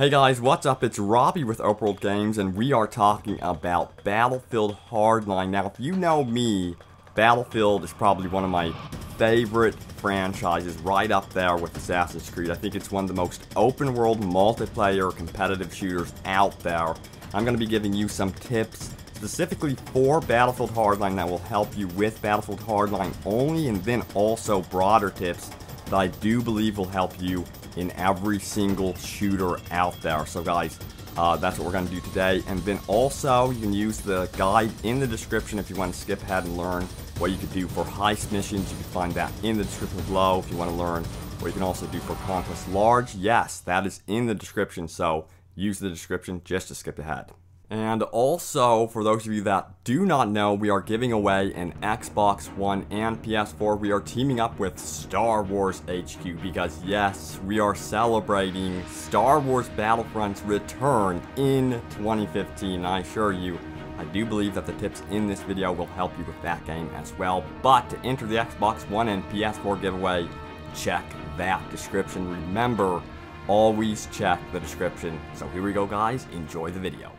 Hey guys, what's up? It's Robbie with Open World Games, and we are talking about Battlefield Hardline. Now, if you know me, Battlefield is probably one of my favorite franchises, right up there with Assassin's Creed. I think it's one of the most open world multiplayer competitive shooters out there. I'm going to be giving you some tips specifically for Battlefield Hardline that will help you with Battlefield Hardline only, and then also broader tips that I do believe will help you in every single shooter out there. So guys, that's what we're going to do today. And then also, you can use the guide in the description if you want to skip ahead and learn what you could do for heist missions. You can find that in the description below if you want to learn what you can also do for Conquest Large. Yes, that is in the description, so use the description just to skip ahead. And also, for those of you that do not know, we are giving away an Xbox One and PS4. We are teaming up with Star Wars HQ because, yes, we are celebrating Star Wars Battlefront's return in 2015. I assure you, I do believe that the tips in this video will help you with that game as well. But to enter the Xbox One and PS4 giveaway, check that description. Remember, always check the description. So here we go, guys. Enjoy the video.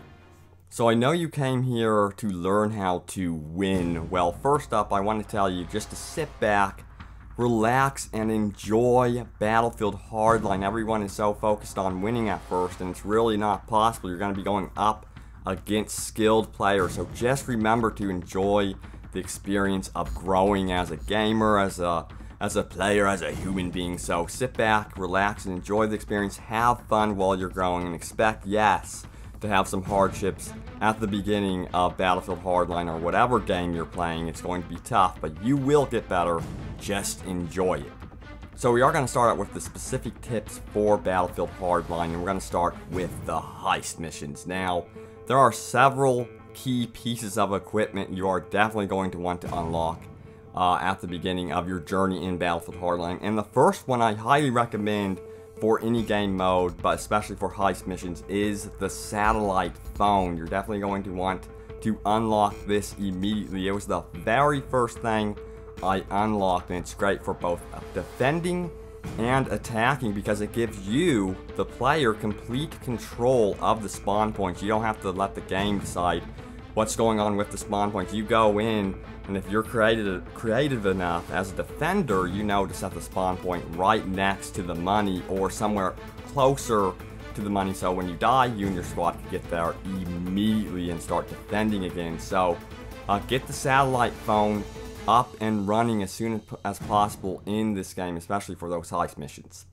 So I know you came here to learn how to win. Well, first up, I want to tell you just to sit back, relax, and enjoy Battlefield Hardline. Everyone is so focused on winning at first, and it's really not possible. You're going to be going up against skilled players. So just remember to enjoy the experience of growing as a gamer, as a player, as a human being. So sit back, relax, and enjoy the experience. Have fun while you're growing, and expect, yes, to have some hardships at the beginning of Battlefield Hardline or whatever game you're playing. It's going to be tough, but you will get better. Just enjoy it. So we are going to start out with the specific tips for Battlefield Hardline, and we're going to start with the heist missions. Now, there are several key pieces of equipment you are definitely going to want to unlock at the beginning of your journey in Battlefield Hardline. And the first one I highly recommend for any game mode, but especially for heist missions, is the satellite phone. You're definitely going to want to unlock this immediately. It was the very first thing I unlocked, and it's great for both defending and attacking because it gives you, the player, complete control of the spawn points. You don't have to let the game decide what's going on with the spawn points. You go in, and if you're creative enough as a defender, you know to set the spawn point right next to the money or somewhere closer to the money, so when you die, you and your squad can get there immediately and start defending again. So get the satellite phone up and running as soon as possible in this game, especially for those heist missions.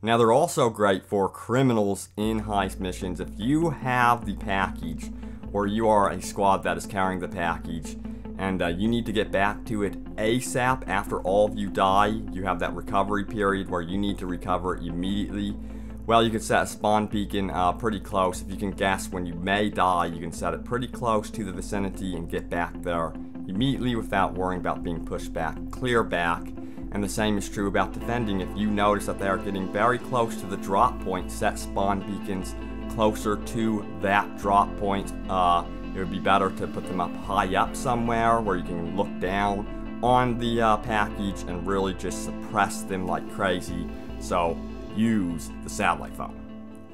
Now, they're also great for criminals in heist missions. If you have the package, or you are a squad that is carrying the package, and you need to get back to it ASAP after all of you die, you have that recovery period where you need to recover immediately. Well, you can set a spawn beacon pretty close. If you can guess when you may die, you can set it pretty close to the vicinity and get back there immediately without worrying about being pushed back. Clear back. And the same is true about defending. If you notice that they are getting very close to the drop point, set spawn beacons closer to that drop point. It would be better to put them up high up somewhere where you can look down on the package and really just suppress them like crazy. So use the satellite phone.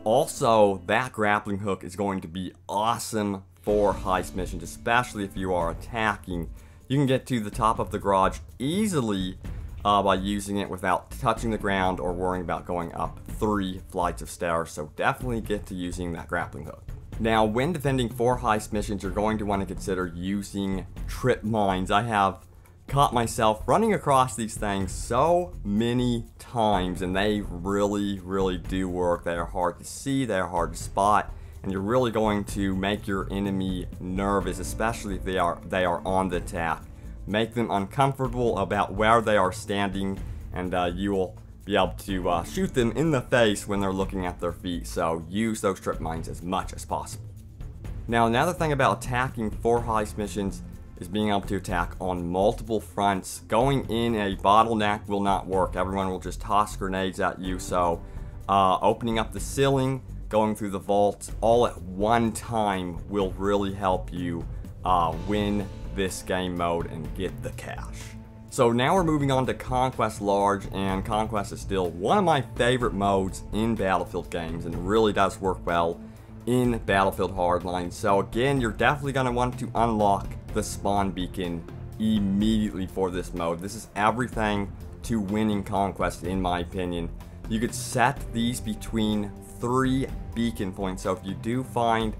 Also, that grappling hook is going to be awesome for heist missions, especially if you are attacking. You can get to the top of the garage easily by using it without touching the ground or worrying about going up 3 flights of stairs. So definitely get to using that grappling hook. Now, when defending for heist missions, you're going to want to consider using trip mines. I have caught myself running across these things so many times, and they really, really do work. They are hard to see, they are hard to spot, and you're really going to make your enemy nervous, especially if they are on the attack. Make them uncomfortable about where they are standing, and you will be able to shoot them in the face when they're looking at their feet. So use those trip mines as much as possible. Now, another thing about attacking for heist missions is being able to attack on multiple fronts. Going in a bottleneck will not work. Everyone will just toss grenades at you. So opening up the ceiling, going through the vaults all at one time will really help you win this game mode and get the cash. So now we're moving on to Conquest Large, and Conquest is still one of my favorite modes in Battlefield games, and it really does work well in Battlefield Hardline. So again, you're definitely going to want to unlock the spawn beacon immediately for this mode. This is everything to winning Conquest, in my opinion. You could set these between 3 beacon points. So if you do find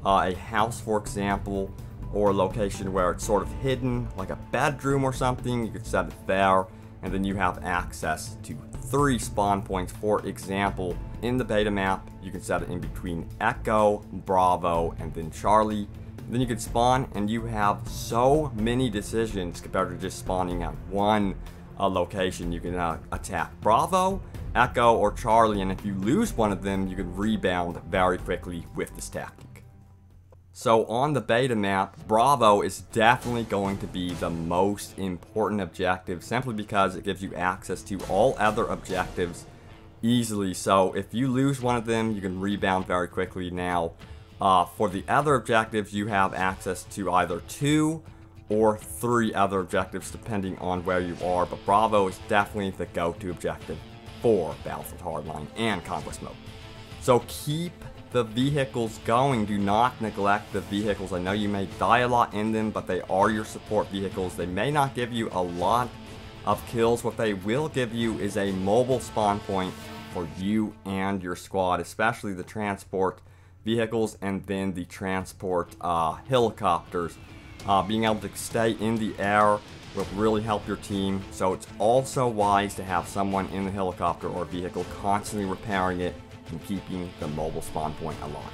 a house, for example, or a location where it's sort of hidden, like a bedroom or something, you could set it there, and then you have access to 3 spawn points. For example, in the beta map, you can set it in between Echo, Bravo, and then Charlie. Then you could spawn, and you have so many decisions compared to just spawning at one location. You can attack Bravo, Echo, or Charlie, and if you lose one of them, you can rebound very quickly with this tactic. So on the beta map, Bravo is definitely going to be the most important objective, simply because it gives you access to all other objectives easily. So if you lose one of them, you can rebound very quickly. Now, for the other objectives, you have access to either 2 or 3 other objectives, depending on where you are. But Bravo is definitely the go-to objective for Battlefield Hardline and Conquest mode. So keep the vehicles going. Do not neglect the vehicles. I know you may die a lot in them, but they are your support vehicles. They may not give you a lot of kills. What they will give you is a mobile spawn point for you and your squad, especially the transport vehicles and then the transport helicopters. Being able to stay in the air will really help your team, so it's also wise to have someone in the helicopter or vehicle constantly repairing it and keeping the mobile spawn point alive.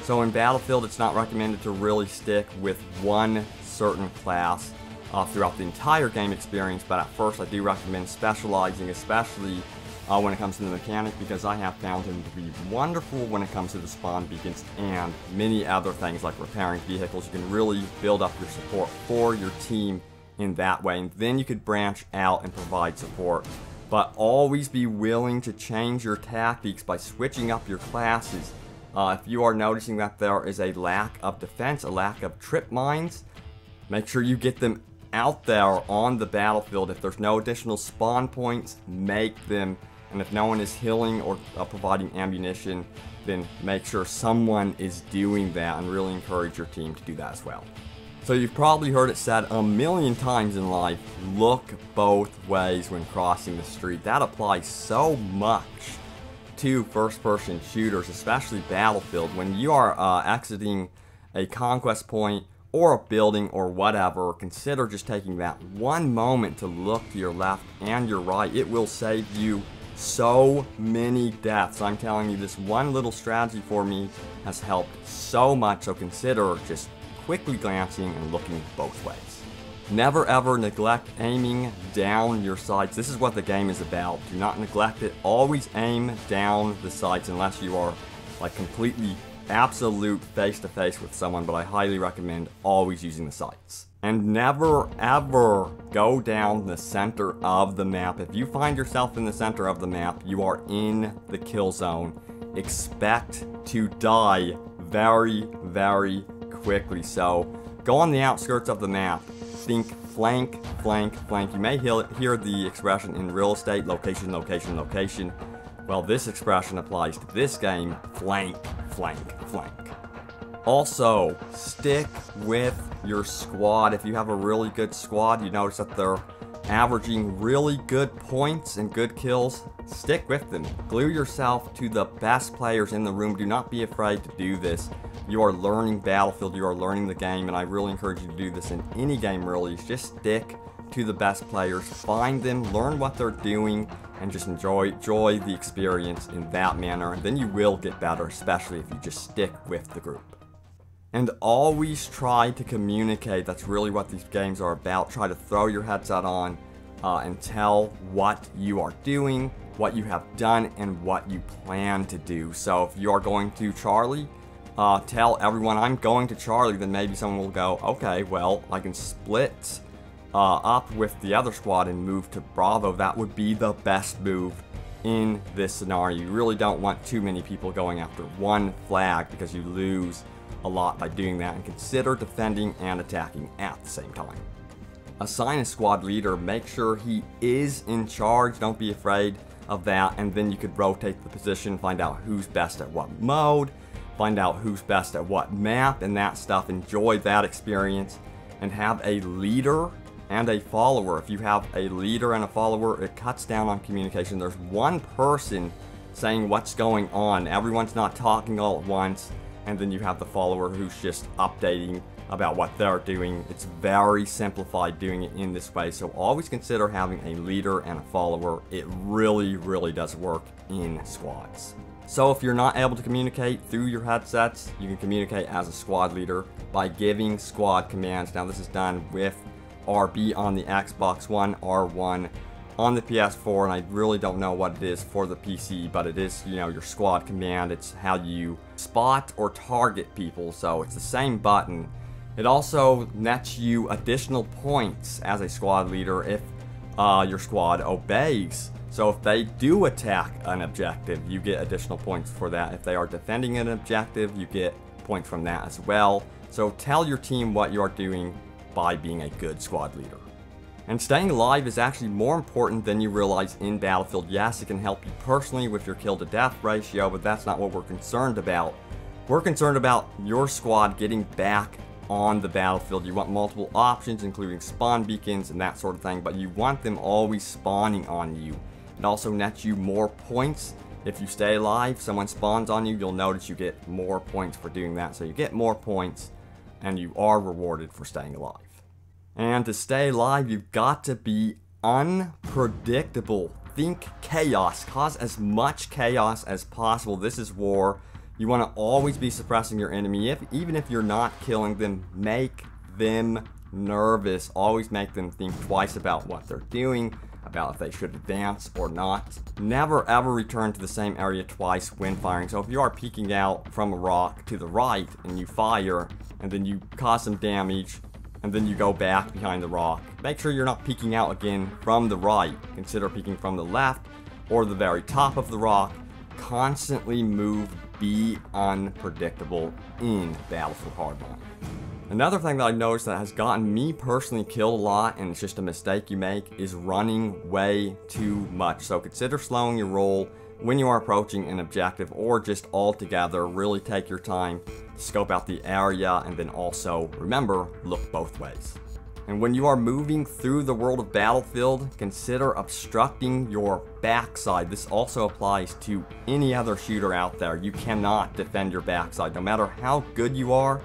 So in Battlefield, it's not recommended to really stick with one certain class throughout the entire game experience, but at first I do recommend specializing, especially when it comes to the mechanic, because I have found him to be wonderful when it comes to the spawn beacons and many other things like repairing vehicles. You can really build up your support for your team in that way, and then you could branch out and provide support. But always be willing to change your tactics by switching up your classes. If you are noticing that there is a lack of defense, a lack of trip mines, make sure you get them out there on the battlefield. If there's no additional spawn points, make them. And if no one is healing or providing ammunition, then make sure someone is doing that, and really encourage your team to do that as well. So you've probably heard it said a million times in life, look both ways when crossing the street. That applies so much to first-person shooters, especially Battlefield. When you are exiting a conquest point or a building or whatever, consider just taking that one moment to look to your left and your right. It will save you so many deaths. I'm telling you, this one little strategy for me has helped so much, so consider just quickly glancing and looking both ways. Never ever neglect aiming down your sights. This is what the game is about. Do not neglect it. Always aim down the sights, unless you are like completely absolute face-to-face with someone, but I highly recommend always using the sights. And never ever go down the center of the map. If you find yourself in the center of the map, you are in the kill zone. Expect to die very, very quickly. So go on the outskirts of the map. Think flank, flank, flank. You may hear the expression in real estate, location, location, location. Well, this expression applies to this game, flank, flank, flank. Also, stick with your squad. If you have a really good squad, you notice that they're averaging really good points and good kills, stick with them. Glue yourself to the best players in the room. Do not be afraid to do this. You are learning Battlefield, you are learning the game, and I really encourage you to do this in any game really. Just stick to the best players, find them, learn what they're doing, and just enjoy the experience in that manner, and then you will get better, especially if you just stick with the group. And always try to communicate. That's really what these games are about. Try to throw your headset on and tell what you are doing, what you have done, and what you plan to do. So if you are going to Charlie, tell everyone I'm going to Charlie, then maybe someone will go, okay, well, I can split up with the other squad and move to Bravo. That would be the best move in this scenario. You really don't want too many people going after one flag, because you lose a lot by doing that, and consider defending and attacking at the same time. assign a squad leader, make sure he is in charge, don't be afraid of that, and then you could rotate the position, find out who's best at what mode, find out who's best at what map and that stuff. Enjoy that experience, and have a leader and a follower. If you have a leader and a follower, it cuts down on communication. There's one person saying what's going on, everyone's not talking all at once, and then you have the follower who's just updating about what they're doing. It's very simplified doing it in this way, so always consider having a leader and a follower. It really does work in squads. So if you're not able to communicate through your headsets, you can communicate as a squad leader by giving squad commands. Now this is done with RB on the Xbox One, R1 on the PS4, and I really don't know what it is for the PC, but it is, you know, your squad command. It's how you spot or target people, so it's the same button. It also nets you additional points as a squad leader if your squad obeys. So if they do attack an objective, you get additional points for that. If they are defending an objective, you get points from that as well. So tell your team what you are doing by being a good squad leader. And staying alive is actually more important than you realize in Battlefield. Yes, it can help you personally with your kill to death ratio, but that's not what we're concerned about. We're concerned about your squad getting back on the battlefield. You want multiple options, including spawn beacons and that sort of thing, but you want them always spawning on you. It also nets you more points. If you stay alive, someone spawns on you, you'll notice you get more points for doing that. So you get more points, and you are rewarded for staying alive. And to stay alive, you've got to be unpredictable. Think chaos. Cause as much chaos as possible. This is war. You want to always be suppressing your enemy. Even if you're not killing them, make them nervous. Always make them think twice about what they're doing, about if they should advance or not. Never ever return to the same area twice when firing. So if you are peeking out from a rock to the right and you fire and then you cause some damage, and then you go back behind the rock, make sure you're not peeking out again from the right. Consider peeking from the left or the very top of the rock. Constantly move, be unpredictable in Battlefield Hardline. Another thing that I noticed that has gotten me personally killed a lot, and it's just a mistake you make, is running way too much. So consider slowing your roll when you are approaching an objective, or just altogether really take your time to scope out the area, and then also remember, look both ways. And when you are moving through the world of Battlefield, consider obstructing your backside. This also applies to any other shooter out there. You cannot defend your backside. No matter how good you are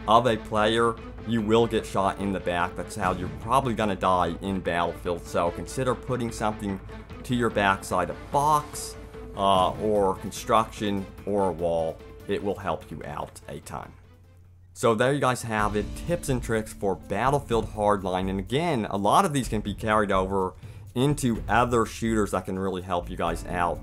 of a player, you will get shot in the back. That's how you're probably gonna die in Battlefield. So consider putting something to your backside, a box, or construction, or a wall. It will help you out a ton. So there you guys have it, tips and tricks for Battlefield Hardline. And again, a lot of these can be carried over into other shooters that can really help you guys out.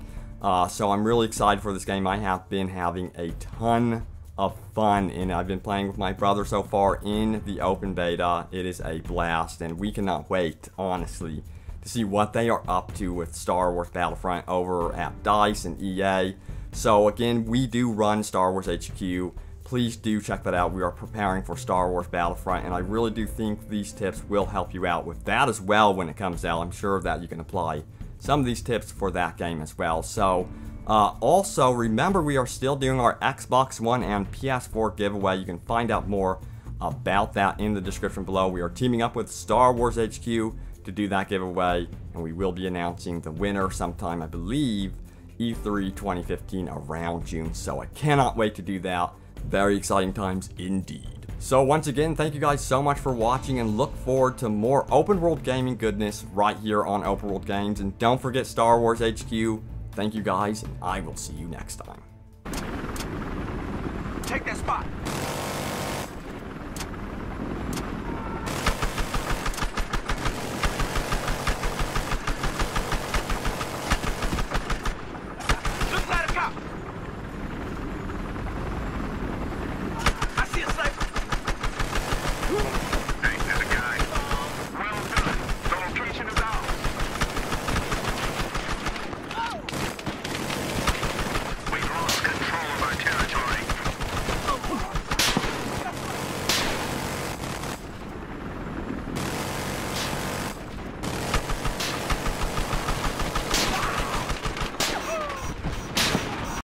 So I'm really excited for this game. I have been having a ton of fun in it. I've been playing with my brother so far in the open beta. It is a blast, and we cannot wait, honestly, to see what they are up to with Star Wars Battlefront over at DICE and EA. So again, we do run Star Wars HQ. Please do check that out. We are preparing for Star Wars Battlefront, and I really do think these tips will help you out with that as well when it comes out. I'm sure that you can apply some of these tips for that game as well. So also remember, we are still doing our Xbox One and PS4 giveaway. You can find out more about that in the description below. We are teaming up with Star Wars HQ to do that giveaway, and we will be announcing the winner sometime, I believe, E3 2015 around June. So I cannot wait to do that. Very exciting times indeed. So once again, thank you guys so much for watching, and look forward to more open world gaming goodness right here on Open World Games. And don't forget Star Wars HQ. Thank you guys, and I will see you next time. Take that spot.